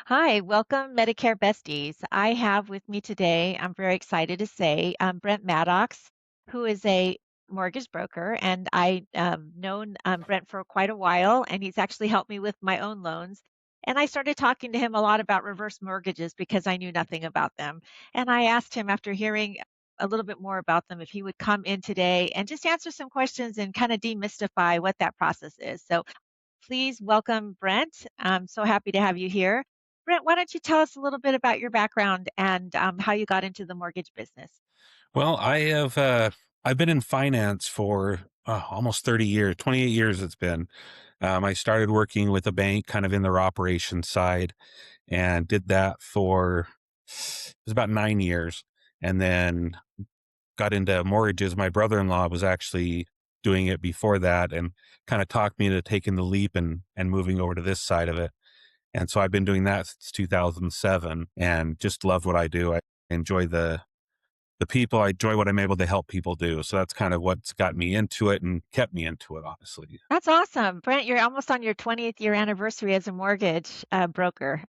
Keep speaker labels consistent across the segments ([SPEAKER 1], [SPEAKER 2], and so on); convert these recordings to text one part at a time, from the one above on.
[SPEAKER 1] Hi, welcome Medicare Besties. I have with me today, I'm very excited to say, Brent Maddox, who is a mortgage broker. And I known Brent for quite a while, and he's actually helped me with my own loans. And I started talking to him a lot about reverse mortgages because I knew nothing about them. And I asked him after hearing a little bit more about them if he would come in today and just answer some questions and kind of demystify what that process is. So please welcome Brent. I'm so happy to have you here. Brent, why don't you tell us a little bit about your background and how you got into the mortgage business?
[SPEAKER 2] Well, I've been in finance for almost 30 years, 28 years it's been. I started working with a bank kind of in their operations side and did that for it was about 9 years, and then got into mortgages. My brother-in-law was actually doing it before that and kind of talked me into taking the leap and moving over to this side of it. And so I've been doing that since 2007 and just love what I do. I enjoy the people. I enjoy what I'm able to help people do. So that's kind of what's got me into it and kept me into it, honestly.
[SPEAKER 1] That's awesome. Brent, you're almost on your 20th year anniversary as a mortgage broker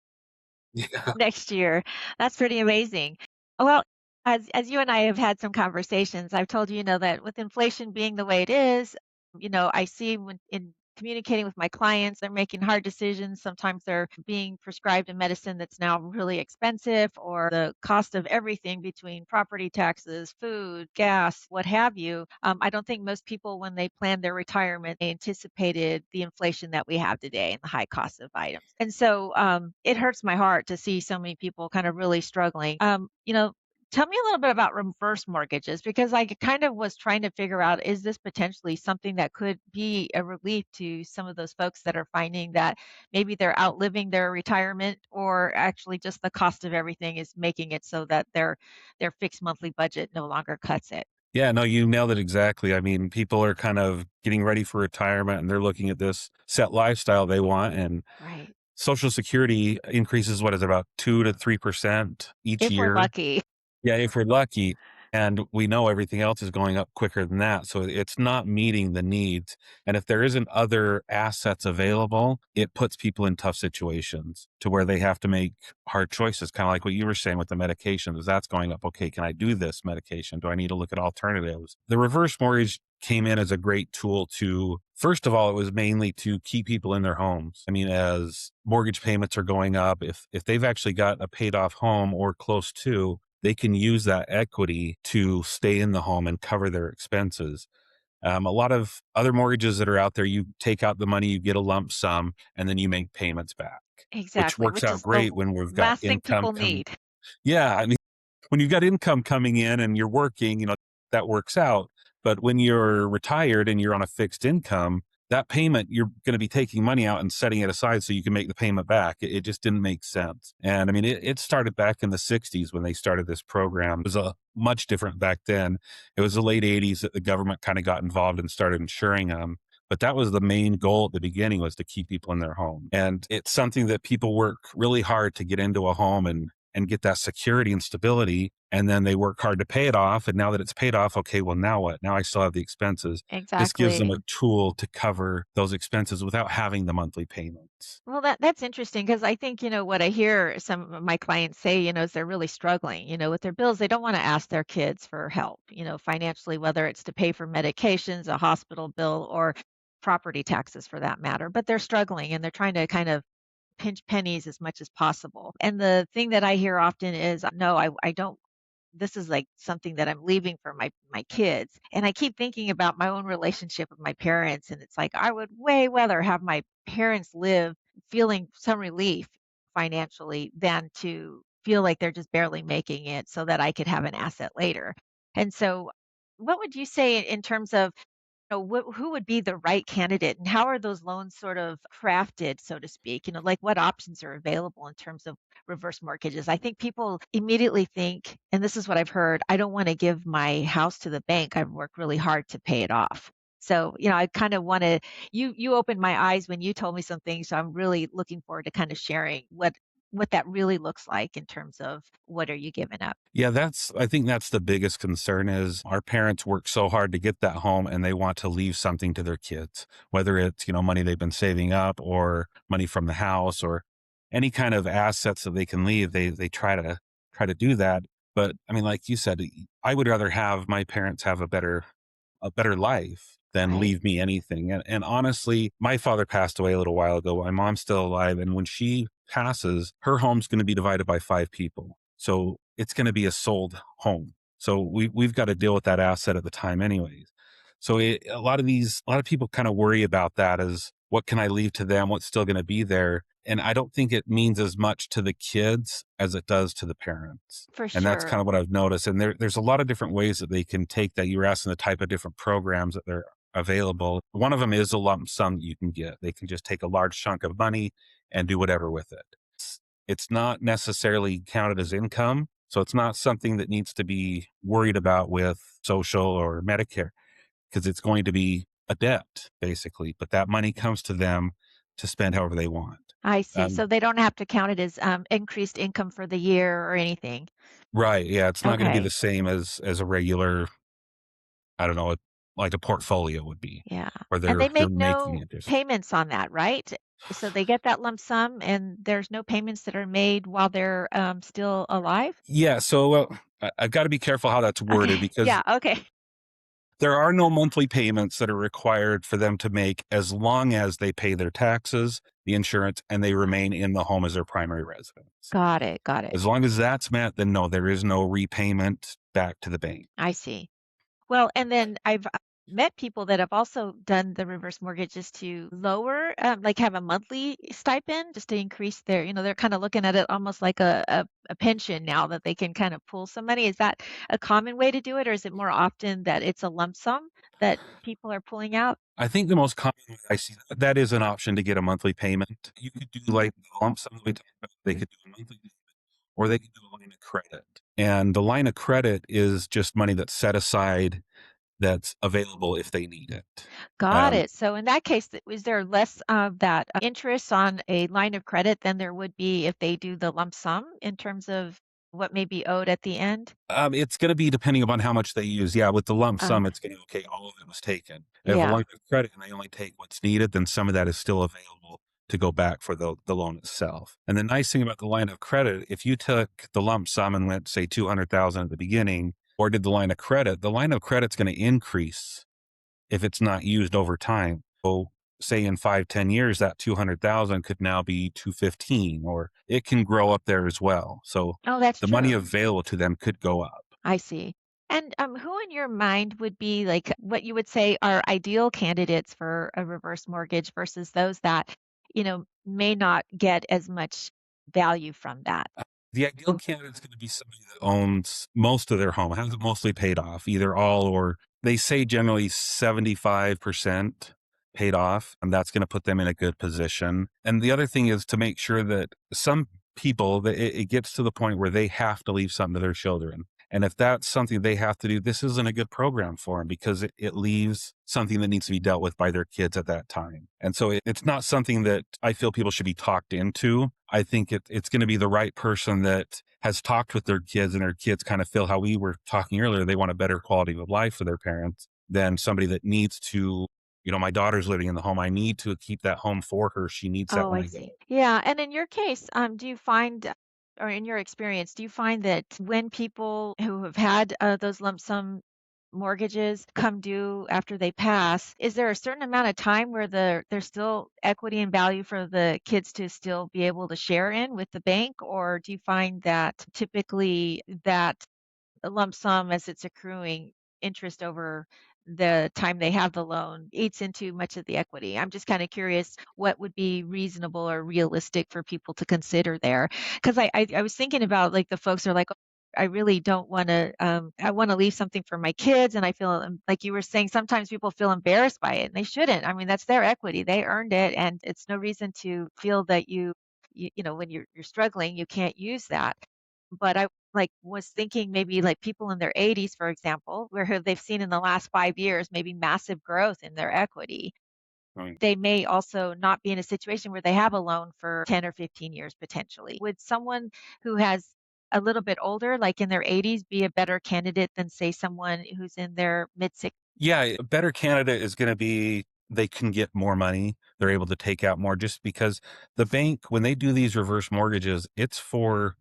[SPEAKER 2] Yeah.
[SPEAKER 1] next year. That's pretty amazing. Well, as you and I have had some conversations, I've told you, that with inflation being the way it is, I see when in communicating with my clients, they're making hard decisions. Sometimes they're being prescribed a medicine that's now really expensive, or the cost of everything between property taxes, food, gas, what have you. I don't think most people, when they planned their retirement, they anticipated the inflation that we have today and the high cost of items. And so it hurts my heart to see so many people kind of really struggling. Tell me a little bit about reverse mortgages because I kind of was trying to figure out, is this potentially something that could be a relief to some of those folks that are finding that maybe they're outliving their retirement, or actually just the cost of everything is making it so that their fixed monthly budget no longer cuts it.
[SPEAKER 2] Yeah, no, you nailed it exactly. I mean, people are kind of getting ready for retirement and they're looking at this set lifestyle they want. And
[SPEAKER 1] Right.
[SPEAKER 2] Social Security increases, what is it, about 2 to 3% each
[SPEAKER 1] If we're
[SPEAKER 2] year.
[SPEAKER 1] lucky.
[SPEAKER 2] Yeah, if we're lucky, and we know everything else is going up quicker than that, so it's not meeting the needs, and if there isn't other assets available, it puts people in tough situations to where they have to make hard choices, kinda like what you were saying with the medications. That's going up. Okay, can I do this medication? Do I need to look at alternatives? The reverse mortgage came in as a great tool to first of all, it was mainly to keep people in their homes. I mean, as mortgage payments are going up, if they've actually got a paid off home or close to, they can use that equity to stay in the home and cover their expenses. A lot of other mortgages that are out there, you take out the money, you get a lump sum, and then you make payments back, which
[SPEAKER 1] Exactly,
[SPEAKER 2] works
[SPEAKER 1] which
[SPEAKER 2] out
[SPEAKER 1] is the
[SPEAKER 2] great when we've got
[SPEAKER 1] last thing
[SPEAKER 2] income
[SPEAKER 1] people
[SPEAKER 2] coming.
[SPEAKER 1] need.
[SPEAKER 2] Yeah, I mean, when you've got income coming in and you're working, that works out. But when you're retired and you're on a fixed income, that payment, you're going to be taking money out and setting it aside so you can make the payment back. It just didn't make sense. And I mean, it started back in the 60s when they started this program. It was a much different back then. It was the late 80s that the government kind of got involved and started insuring them. But that was the main goal at the beginning, was to keep people in their home. And it's something that people work really hard to get into a home and get that security and stability. And then they work hard to pay it off. And now that it's paid off, okay, well, now what? Now I still have the expenses. This gives them
[SPEAKER 1] Exactly.
[SPEAKER 2] a tool to cover those expenses without having the monthly payments.
[SPEAKER 1] Well, that's interesting because I think, what I hear some of my clients say, is they're really struggling, with their bills. They don't want to ask their kids for help, financially, whether it's to pay for medications, a hospital bill, or property taxes for that matter. But they're struggling and they're trying to kind of pinch pennies as much as possible. And the thing that I hear often is, no, I don't. This is like something that I'm leaving for my kids. And I keep thinking about my own relationship with my parents, and it's like I would way rather have my parents live feeling some relief financially than to feel like they're just barely making it so that I could have an asset later. And so what would you say in terms of who would be the right candidate, and how are those loans sort of crafted, so to speak? Like what options are available in terms of reverse mortgages? I think people immediately think, and this is what I've heard, I don't want to give my house to the bank. I've worked really hard to pay it off. So, I kind of want to, you opened my eyes when you told me some things. So I'm really looking forward to kind of sharing what that really looks like in terms of what are you giving up?
[SPEAKER 2] Yeah, I think that's the biggest concern is our parents work so hard to get that home and they want to leave something to their kids, whether it's, money they've been saving up or money from the house or any kind of assets that they can leave, they try to do that. But I mean, like you said, I would rather have my parents have a better life than
[SPEAKER 1] Right.
[SPEAKER 2] leave me anything. And honestly, my father passed away a little while ago. My mom's still alive. And when she passes, her home's going to be divided by 5 people. So it's going to be a sold home. So we've got to deal with that asset at the time anyways. So a lot of people kind of worry about that as what can I leave to them? What's still going to be there? And I don't think it means as much to the kids as it does to the parents.
[SPEAKER 1] For
[SPEAKER 2] And that's kind
[SPEAKER 1] sure.
[SPEAKER 2] of what I've noticed. And there's a lot of different ways that they can take that. You were asking the type of different programs that they're available. One of them is a lump sum that you can get. They can just take a large chunk of money and do whatever with it. It's not necessarily counted as income. So it's not something that needs to be worried about with social or Medicare because it's going to be a debt basically, but that money comes to them to spend however they want.
[SPEAKER 1] I see.
[SPEAKER 2] Um,
[SPEAKER 1] So they don't have to count it as increased income for the year or anything.
[SPEAKER 2] right. Yeah. It's not going to be the
[SPEAKER 1] Okay.
[SPEAKER 2] same as a regular, I don't know, like a portfolio would be
[SPEAKER 1] Yeah.
[SPEAKER 2] where
[SPEAKER 1] And they
[SPEAKER 2] they're
[SPEAKER 1] make
[SPEAKER 2] making
[SPEAKER 1] no
[SPEAKER 2] interest.
[SPEAKER 1] payments on that, right? So they get that lump sum and there's no payments that are made while they're still alive?
[SPEAKER 2] Yeah. So I've got to be careful how that's worded
[SPEAKER 1] Okay.
[SPEAKER 2] because
[SPEAKER 1] Yeah. Okay.
[SPEAKER 2] there are no monthly payments that are required for them to make as long as they pay their taxes, the insurance, and they remain in the home as their primary residence.
[SPEAKER 1] Got it. Got it.
[SPEAKER 2] As long as that's met, then no, there is no repayment back to the bank.
[SPEAKER 1] I see. Well, and then I've met people that have also done the reverse mortgages to lower, like have a monthly stipend just to increase their, they're kind of looking at it almost like a pension now that they can kind of pull some money. Is that a common way to do it, or is it more often that it's a lump sum that people are pulling out?
[SPEAKER 2] I think the most common way I see that is an option to get a monthly payment. You could do like the lump sum that we talked about. They could do a monthly payment, or they could do a line of credit. And the line of credit is just money that's set aside that's available if they need it.
[SPEAKER 1] Got
[SPEAKER 2] Um,
[SPEAKER 1] it. So in that case, is there less of that interest on a line of credit than there would be if they do the lump sum in terms of what may be owed at the end?
[SPEAKER 2] it's going to be depending upon how much they use. Yeah, with the lump
[SPEAKER 1] Uh,
[SPEAKER 2] sum, it's going to okay. All of it was taken. If a
[SPEAKER 1] yeah.
[SPEAKER 2] line of credit and they only take what's needed, then some of that is still available to go back for the loan itself. And the nice thing about the line of credit, if you took the lump sum and went say 200,000 at the beginning, or did the line of credit's going to increase if it's not used over time. So say in 5, 10 years, that 200,000 could now be 215, or it can grow up there as well. So
[SPEAKER 1] Oh, that's
[SPEAKER 2] the money
[SPEAKER 1] true.
[SPEAKER 2] available to them could go up.
[SPEAKER 1] I see. And who in your mind would be like what you would say are ideal candidates for a reverse mortgage versus those that, may not get as much value from that?
[SPEAKER 2] The ideal candidate is going to be somebody that owns most of their home, has it mostly paid off, either all or they say generally 75% paid off, and that's going to put them in a good position. And the other thing is to make sure that some people that it gets to the point where they have to leave something to their children. And if that's something they have to do, this isn't a good program for them because it leaves something that needs to be dealt with by their kids at that time. And so it's not something that I feel people should be talked into. I think it's going to be the right person that has talked with their kids and their kids kind of feel how we were talking earlier. They want a better quality of life for their parents than somebody that needs to, my daughter's living in the home. I need to keep that home for her. She needs that
[SPEAKER 1] Oh,
[SPEAKER 2] when
[SPEAKER 1] I
[SPEAKER 2] I go.
[SPEAKER 1] see. Yeah, and in your case, do you find, or in your experience, do you find that when people who have had those lump sum mortgages come due after they pass, is there a certain amount of time where there's still equity and value for the kids to still be able to share in with the bank, or do you find that typically that a lump sum as it's accruing interest over the time they have the loan eats into much of the equity. I'm just kind of curious what would be reasonable or realistic for people to consider there. Because I was thinking about like the folks are like, "Oh, I really don't want to, I want to leave something for my kids. And I feel like you were saying, sometimes people feel embarrassed by it and they shouldn't. I mean, that's their equity. They earned it. And it's no reason to feel that when you're struggling, you can't use that. But I like was thinking maybe like people in their 80s, for example, where who they've seen in the last 5 years, maybe massive growth in their equity.
[SPEAKER 2] Right.
[SPEAKER 1] They may also not be in a situation where they have a loan for 10 or 15 years potentially. Would someone who has a little bit older, like in their 80s, be a better candidate than say someone who's in their mid 60s?
[SPEAKER 2] Yeah, a better candidate is going to be they can get more money. They're able to take out more just because the bank, when they do these reverse mortgages, it's for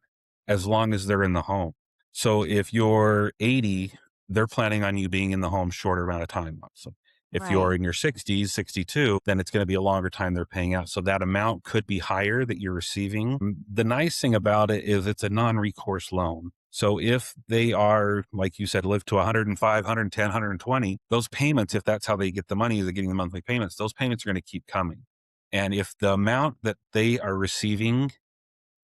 [SPEAKER 2] as long as they're in the home. So if you're 80, they're planning on you being in the home shorter amount of time. So if you're
[SPEAKER 1] Right.
[SPEAKER 2] in your 60s, 62, then it's going to be a longer time they're paying out. So that amount could be higher that you're receiving. The nice thing about it is it's a non-recourse loan. So if they are, like you said, live to 105, 110, 120, those payments, if that's how they get the money, they're getting the monthly payments, those payments are going to keep coming. And if the amount that they are receiving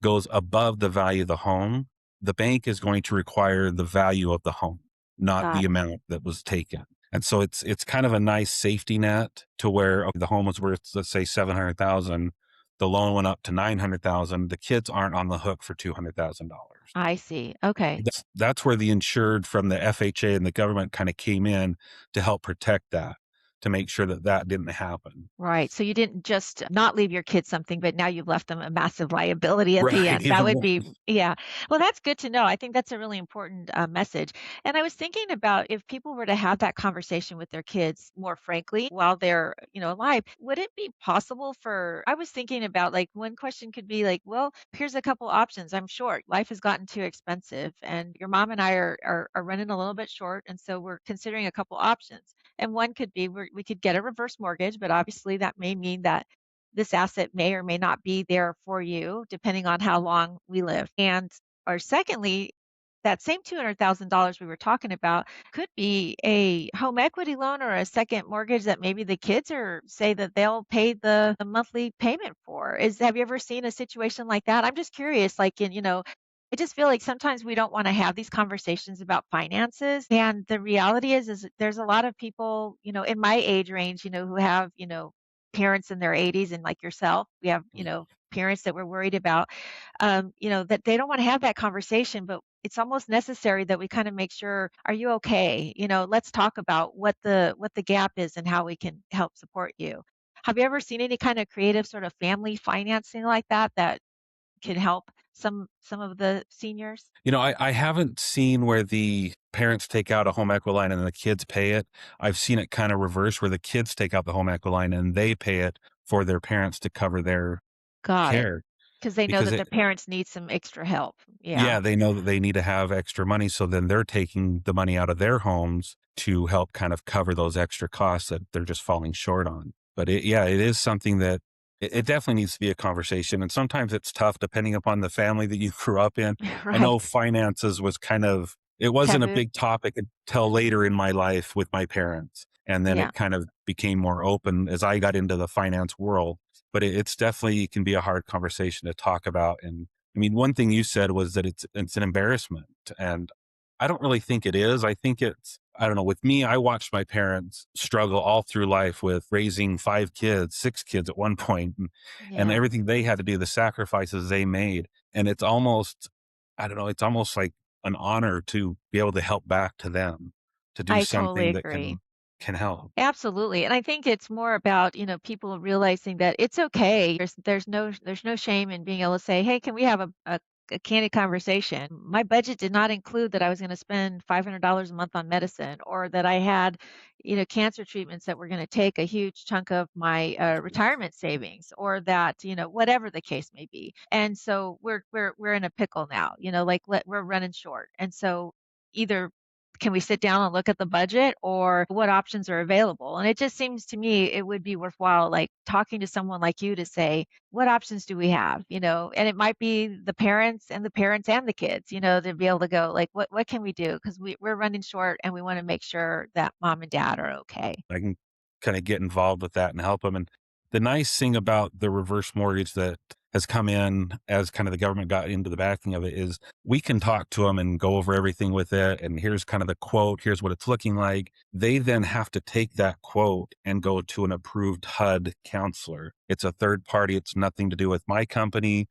[SPEAKER 2] goes above the value of the home, the bank is going to require the value of the home, not the
[SPEAKER 1] Got it.
[SPEAKER 2] amount that was taken. And so it's kind of a nice safety net to where okay, the home was worth, let's say 700,000, the loan went up to 900,000, the kids aren't on the hook for $200,000.
[SPEAKER 1] I see. Okay.
[SPEAKER 2] That's where the insured from the FHA and the government kind of came in to help protect that, to make sure that that didn't happen.
[SPEAKER 1] Right. So you didn't just not leave your kids something, but now you've left them a massive liability at the
[SPEAKER 2] Right.
[SPEAKER 1] end. That
[SPEAKER 2] Even
[SPEAKER 1] would
[SPEAKER 2] more.
[SPEAKER 1] be, yeah. Well, that's good to know. I think that's a really important message. And I was thinking about if people were to have that conversation with their kids more frankly while they're, alive, would it be possible for, I was thinking about like one question could be like, well, here's a couple options. I'm short. Life has gotten too expensive and your mom and I are running a little bit short. And so we're considering a couple options. And one could be we could get a reverse mortgage, but obviously that may mean that this asset may or may not be there for you depending on how long we live. And or secondly, that same $200,000 we were talking about could be a home equity loan or a second mortgage that maybe the kids are say that they'll pay the monthly payment for. Is have you ever seen a situation like that? I'm just curious, like I just feel like sometimes we don't want to have these conversations about finances. And the reality is there's a lot of people, in my age range, who have, parents in their 80s and like yourself, we have, parents that we're worried about, that they don't want to have that conversation, but it's almost necessary that we kind of make sure, are you okay? Let's talk about what the gap is and how we can help support you. Have you ever seen any kind of creative sort of family financing like that that can help some of the seniors?
[SPEAKER 2] I haven't seen where the parents take out a home equity line and the kids pay it. I've seen it kind of reverse where the kids take out the home equity line and they pay it for their parents to cover their
[SPEAKER 1] Got it.
[SPEAKER 2] care.
[SPEAKER 1] Because they know
[SPEAKER 2] Because
[SPEAKER 1] that
[SPEAKER 2] it
[SPEAKER 1] the parents need some extra help. Yeah.
[SPEAKER 2] Yeah, they know that they need to have extra money, so then they're taking the money out of their homes to help kind of cover those extra costs that they're just falling short on. But it is something that it definitely needs to be a conversation, and sometimes it's tough depending upon the family that you grew up in. I
[SPEAKER 1] Right.
[SPEAKER 2] know finances was kind of it wasn't a
[SPEAKER 1] Taboo.
[SPEAKER 2] big topic until later in my life with my parents, and then
[SPEAKER 1] Yeah.
[SPEAKER 2] it kind of became more open as I got into the finance world. But it's definitely it can be a hard conversation to talk about, and I mean, one thing you said was that it's an embarrassment, and I don't really think it is. I think it's I don't know, with me, I watched my parents struggle all through life with raising 5 kids, 6 kids at one point, and
[SPEAKER 1] Yeah.
[SPEAKER 2] everything they had to do, the sacrifices they made, and it's almost I don't know, it's almost like an honor to be able to help back to them, to do
[SPEAKER 1] I totally
[SPEAKER 2] something that
[SPEAKER 1] agree.
[SPEAKER 2] can help.
[SPEAKER 1] Absolutely. And I think it's more about, people realizing that it's okay. There's no shame in being able to say, "Hey, can we have a candid conversation? My budget did not include that I was going to spend $500 a month on medicine or that I had, cancer treatments that were going to take a huge chunk of my retirement savings or that, whatever the case may be." And so we're in a pickle now, like we're running short. And so either can we sit down and look at the budget or what options are available? And it just seems to me it would be worthwhile, like talking to someone like you to say, what options do we have? And it might be the parents and the parents and the kids, to be able to go, like, what can we do? Because we're running short and we want to make sure that mom and dad are okay.
[SPEAKER 2] I can kind of get involved with that and help them. And the nice thing about the reverse mortgage that has come in as kind of the government got into the backing of it is we can talk to them and go over everything with it. And here's kind of the quote. Here's what it's looking like. They then have to take that quote and go to an approved HUD counselor. It's a third party. It's nothing to do with my company.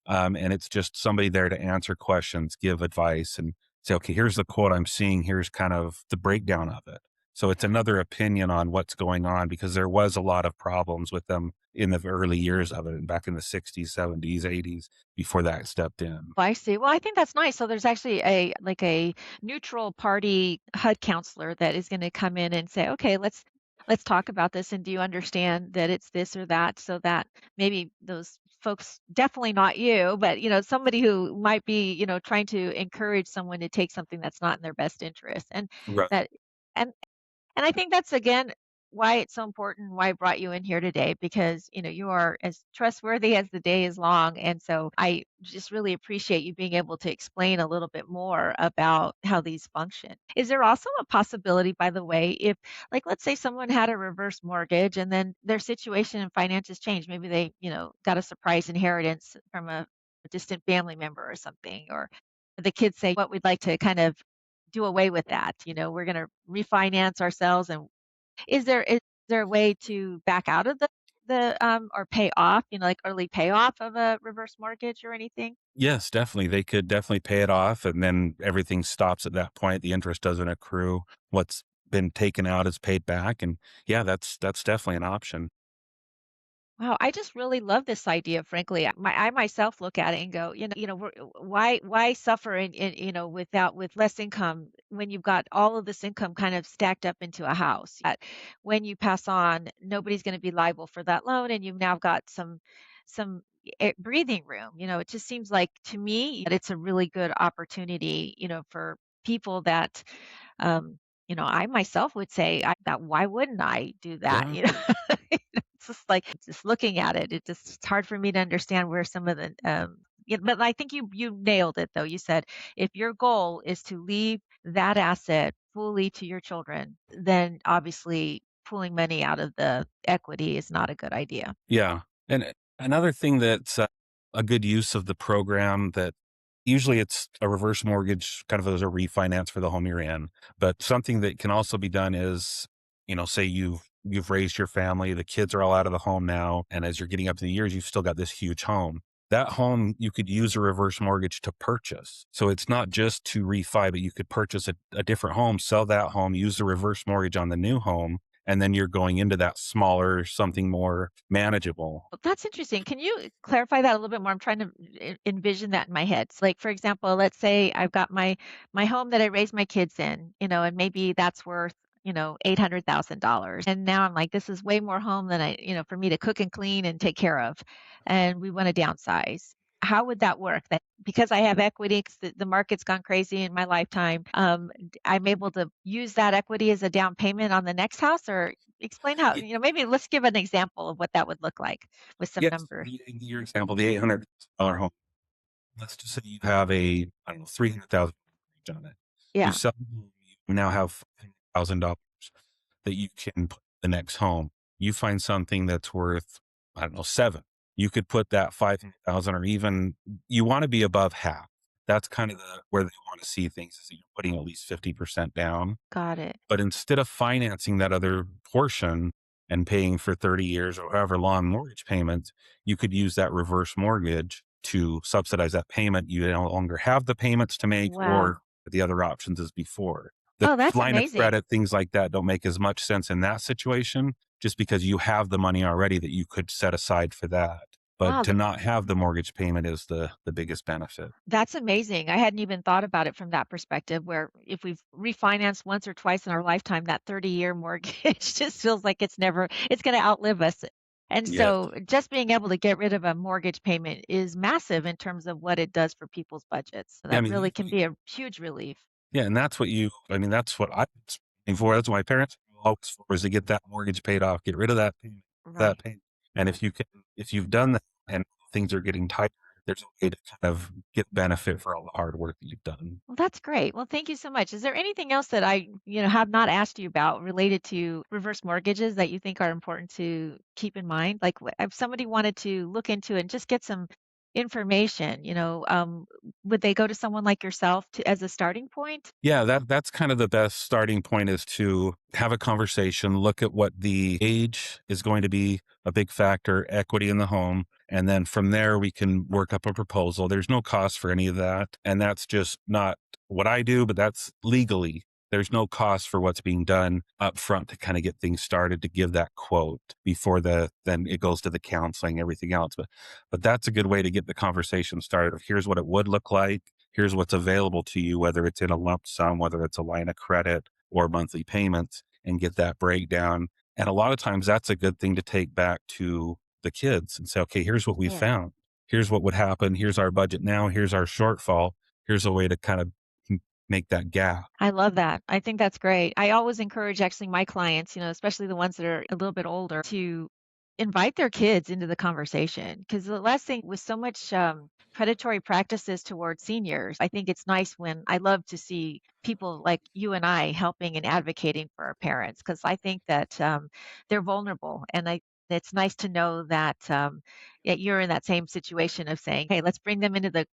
[SPEAKER 2] And it's just somebody there to answer questions, give advice, and say, okay, here's the quote I'm seeing. Here's kind of the breakdown of it. So it's another opinion on what's going on because there was a lot of problems with them in the early years of it, and back in the 60s, 70s, 80s, before that stepped in.
[SPEAKER 1] I see. Well, I think that's nice. So there's actually a neutral party HUD counselor that is going to come in and say, okay, let's let's talk about this, and do you understand that it's this or that, so that maybe those folks, definitely not you, but, somebody who might be, trying to encourage someone to take something that's not in their best interest,
[SPEAKER 2] Right.
[SPEAKER 1] that and and I think that's again why it's so important, why I brought you in here today, because you are as trustworthy as the day is long. And so I just really appreciate you being able to explain a little bit more about how these function. Is there also a possibility, by the way, if, like, let's say someone had a reverse mortgage and then their situation and finances changed? Maybe they, got a surprise inheritance from a distant family member or something, or the kids say, what we'd like to kind of do away with that. We're going to refinance ourselves. And is there a way to back out of the or pay off, like early payoff of a reverse mortgage or anything?
[SPEAKER 2] Yes, definitely. They could definitely pay it off and then everything stops at that point. The interest doesn't accrue. What's been taken out is paid back. And yeah, that's definitely an option.
[SPEAKER 1] Wow, I just really love this idea, frankly. I myself look at it and go, why suffer with less income when you've got all of this income kind of stacked up into a house? When you pass on, nobody's going to be liable for that loan, and you've now got some breathing room. It just seems like to me that it's a really good opportunity, for people that I myself would say that why wouldn't I do that?
[SPEAKER 2] Yeah.
[SPEAKER 1] It's just like just looking at it, it's hard for me to understand where some of the yeah, but I think you nailed it though. You said if your goal is to leave that asset fully to your children, then obviously pulling money out of the equity is not a good idea.
[SPEAKER 2] Yeah. And another thing that's a good use of the program that usually it's a reverse mortgage kind of as a refinance for the home you're in. But something that can also be done is, say you've raised your family, the kids are all out of the home now, and as you're getting up to the years, you've still got this huge home. That home you could use a reverse mortgage to purchase. So it's not just to refi, but you could purchase a different home, sell that home, use the reverse mortgage on the new home, and then you're going into that smaller, something more manageable.
[SPEAKER 1] Well, that's interesting. Can you clarify that a little bit more? I'm trying to envision that in my head. So, like, for example, let's say I've got my home that I raised my kids in, and maybe that's worth, $800,000. And now I'm like, this is way more home than for me to cook and clean and take care of. And we want to downsize. How would that work? That because I have equity, 'cause the market's gone crazy in my lifetime, I'm able to use that equity as a down payment on the next house, or explain how, maybe let's give an example of what that would look like with some
[SPEAKER 2] Yes,
[SPEAKER 1] numbers.
[SPEAKER 2] your example, the $800 home. Let's just say you have a, I don't know, 300,000 on it. You
[SPEAKER 1] Yeah,
[SPEAKER 2] sell the home, you now have $500,000 that you can put in the next home. You find something that's worth, I don't know, 7. You could put that 500,000 or even you want to be above half. That's kind of where they want to see things is that you're putting at least 50% down.
[SPEAKER 1] got it.
[SPEAKER 2] But instead of financing that other portion and paying for 30 years or however long mortgage payments, you could use that reverse mortgage to subsidize that payment. You no longer have the payments to make,
[SPEAKER 1] Wow.
[SPEAKER 2] or the other options as before. The
[SPEAKER 1] Oh, that's
[SPEAKER 2] line of
[SPEAKER 1] amazing.
[SPEAKER 2] credit, things like that don't make as much sense in that situation just because you have the money already that you could set aside for that. But
[SPEAKER 1] Wow,
[SPEAKER 2] to not have the mortgage payment is the biggest benefit.
[SPEAKER 1] that's amazing. I hadn't even thought about it from that perspective, where if we've refinanced once or twice in our lifetime, that 30-year mortgage just feels like it's going to outlive us. And
[SPEAKER 2] Yes.
[SPEAKER 1] so just being able to get rid of a mortgage payment is massive in terms of what it does for people's budgets. So
[SPEAKER 2] Yeah, I
[SPEAKER 1] that
[SPEAKER 2] mean,
[SPEAKER 1] really can be a huge relief.
[SPEAKER 2] yeah, and that's what I mean, that's what I was aiming for. That's what my parents were always for is to get that mortgage paid off, get rid of that
[SPEAKER 1] Right.
[SPEAKER 2] payment. And if you've done that and things are getting tighter, there's a way to kind of get benefit for all the hard work that you've done.
[SPEAKER 1] Well, that's great. Well, thank you so much. Is there anything else that I, have not asked you about related to reverse mortgages that you think are important to keep in mind? Like if somebody wanted to look into it and just get some information, would they go to someone like yourself as a starting point?
[SPEAKER 2] Yeah, that's kind of the best starting point is to have a conversation, look at what the age is going to be a big factor, equity in the home, and then from there we can work up a proposal. There's no cost for any of that, and that's just not what I do, but that's legally. There's no cost for what's being done up front to kind of get things started to give that quote before then it goes to the counseling, everything else. But that's a good way to get the conversation started of here's what it would look like. Here's what's available to you, whether it's in a lump sum, whether it's a line of credit or monthly payments, and get that breakdown. And a lot of times that's a good thing to take back to the kids and say, okay, here's what we
[SPEAKER 1] Yeah.
[SPEAKER 2] found. Here's what would happen. Here's our budget now. Here's our shortfall. Here's a way to kind of make that gap.
[SPEAKER 1] I love that. I think that's great. I always encourage actually my clients, especially the ones that are a little bit older, to invite their kids into the conversation. Because the last thing with so much predatory practices towards seniors, I think it's nice when I love to see people like you and I helping and advocating for our parents because I think that they're vulnerable. And it's nice to know that you're in that same situation of saying, "Hey, let's bring them into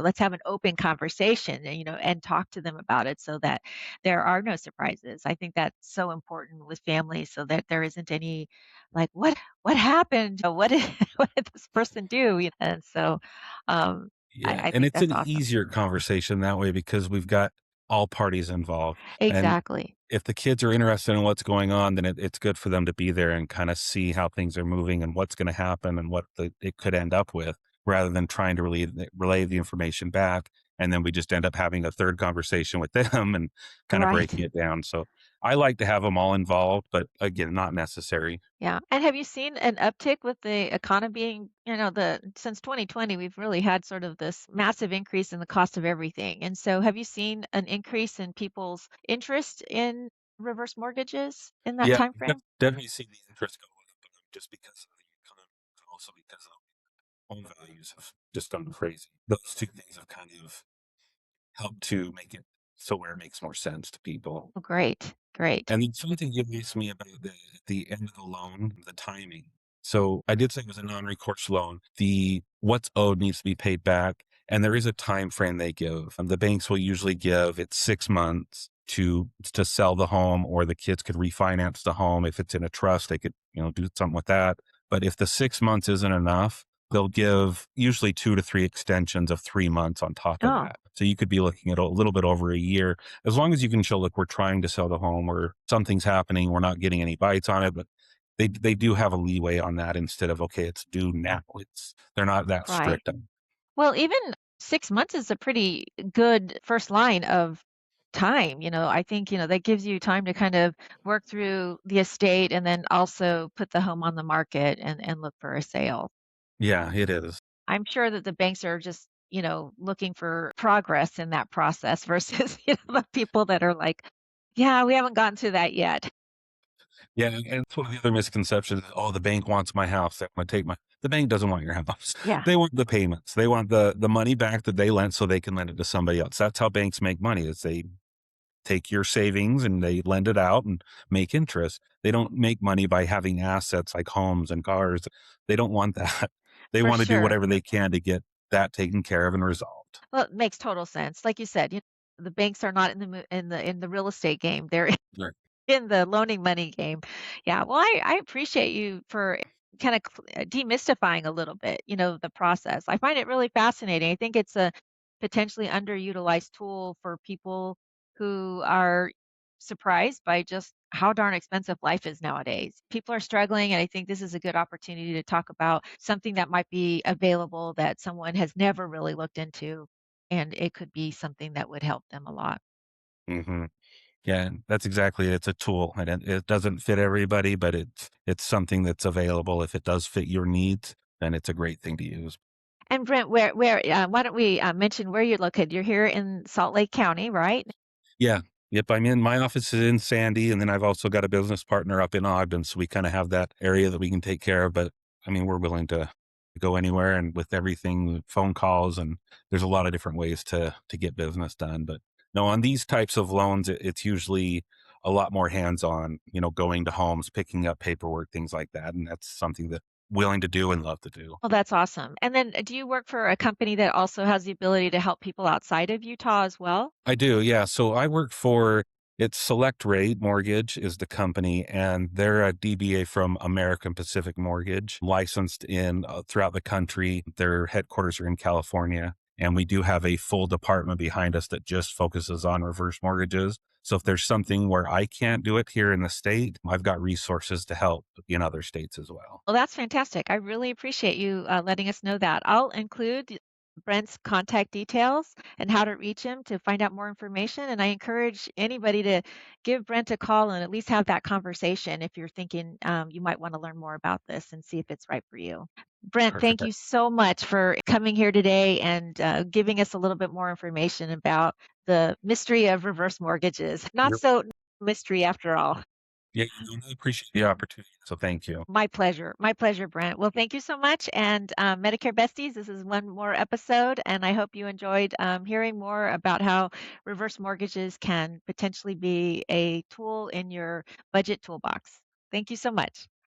[SPEAKER 1] let's have an open conversation, and talk to them about it so that there are no surprises." I think that's so important with families so that there isn't any like, "What happened? What did what did this person do?" And so, um,
[SPEAKER 2] Yeah,
[SPEAKER 1] I
[SPEAKER 2] and
[SPEAKER 1] think
[SPEAKER 2] it's
[SPEAKER 1] that's
[SPEAKER 2] an
[SPEAKER 1] awesome.
[SPEAKER 2] easier conversation that way because we've got all parties involved. And
[SPEAKER 1] Exactly.
[SPEAKER 2] if the kids are interested in what's going on, then it's good for them to be there and kind of see how things are moving and what's going to happen and what it could end up with, rather than trying to relay the information back. And then we just end up having a third conversation with them and kind of
[SPEAKER 1] Right.
[SPEAKER 2] breaking it down. So I like to have them all involved, but again, not necessary.
[SPEAKER 1] Yeah. And have you seen an uptick with the economy being, the since 2020, we've really had sort of this massive increase in the cost of everything. And so have you seen an increase in people's interest in reverse mortgages in that
[SPEAKER 2] Yeah,
[SPEAKER 1] time frame?
[SPEAKER 2] definitely see the interest go up, just because of the economy, but also because of home values have just gone crazy. Those two things have kind of helped to make it so where it makes more sense to people.
[SPEAKER 1] Oh, great. Great.
[SPEAKER 2] And then something you asked me about the end of the loan, the timing. So I did say it was a non-recourse loan. The what's owed needs to be paid back, and there is a time frame they give. The banks will usually give it 6 months to sell the home, or the kids could refinance the home. If it's in a trust, they could do something with that. But if the 6 months isn't enough, they'll give usually 2 to 3 extensions of 3 months on top of
[SPEAKER 1] Oh,
[SPEAKER 2] that. So you could be looking at a little bit over a year, as long as you can show, look, we're trying to sell the home or something's happening, we're not getting any bites on it, but they do have a leeway on that instead of, okay, it's due now. They're not that
[SPEAKER 1] right.
[SPEAKER 2] strict on.
[SPEAKER 1] Well, even 6 months is a pretty good first line of time, I think, that gives you time to kind of work through the estate and then also put the home on the market and look for a sale.
[SPEAKER 2] Yeah, it is.
[SPEAKER 1] I'm sure that the banks are just, looking for progress in that process versus, the people that are like, "Yeah, we haven't gotten to that yet."
[SPEAKER 2] Yeah, and it's one of the other misconceptions. Oh, the bank wants my house. They want to take my the bank doesn't want your house.
[SPEAKER 1] Yeah,
[SPEAKER 2] They want the payments. They want the money back that they lent so they can lend it to somebody else. That's how banks make money, is they take your savings and they lend it out and make interest. They don't make money by having assets like homes and cars. They don't want that. They
[SPEAKER 1] for
[SPEAKER 2] want to do
[SPEAKER 1] sure.
[SPEAKER 2] whatever they can to get that taken care of and resolved.
[SPEAKER 1] Well, it makes total sense. Like you said, the banks are not in the in the real estate game. They're
[SPEAKER 2] Right.
[SPEAKER 1] in the loaning money game. Yeah, well, I appreciate you for kind of demystifying a little bit, the process. I find it really fascinating. I think it's a potentially underutilized tool for people who are surprised by just how darn expensive life is nowadays. People are struggling, and I think this is a good opportunity to talk about something that might be available that someone has never really looked into, and it could be something that would help them a lot.
[SPEAKER 2] Hmm. Yeah, that's exactly it. It's a tool, and it doesn't fit everybody, but it's something that's available. If it does fit your needs, then it's a great thing to use.
[SPEAKER 1] And Brent, why don't we mention where you're located? You're here in Salt Lake County, right?
[SPEAKER 2] Yeah. Yep. My office is in Sandy, and then I've also got a business partner up in Ogden. So we kind of have that area that we can take care of. But I mean, we're willing to go anywhere, and with everything, phone calls, and there's a lot of different ways to get business done. But no, on these types of loans, it's usually a lot more hands-on, going to homes, picking up paperwork, things like that. And that's something that willing to do and love to do.
[SPEAKER 1] Well, that's awesome. And then do you work for a company that also has the ability to help people outside of Utah as well?
[SPEAKER 2] I do, yeah. So I work for it's Select Rate Mortgage is the company, and they're a DBA from American Pacific Mortgage, licensed in throughout the country. Their headquarters are in California, and we do have a full department behind us that just focuses on reverse mortgages. So if there's something where I can't do it here in the state, I've got resources to help in other states as well.
[SPEAKER 1] Well, that's fantastic. I really appreciate you letting us know that. I'll include Brent's contact details and how to reach him to find out more information. And I encourage anybody to give Brent a call and at least have that conversation if you're thinking you might want to learn more about this and see if it's right for you. Brent, thank
[SPEAKER 2] Perfect.
[SPEAKER 1] you so much for coming here today and giving us a little bit more information about the mystery of reverse mortgages. Not
[SPEAKER 2] You're,
[SPEAKER 1] so mystery after all.
[SPEAKER 2] yeah, you know, I appreciate the opportunity. So thank you.
[SPEAKER 1] My pleasure. My pleasure, Brent. Well, thank you so much. And Medicare Besties, this is one more episode, and I hope you enjoyed hearing more about how reverse mortgages can potentially be a tool in your budget toolbox. Thank you so much.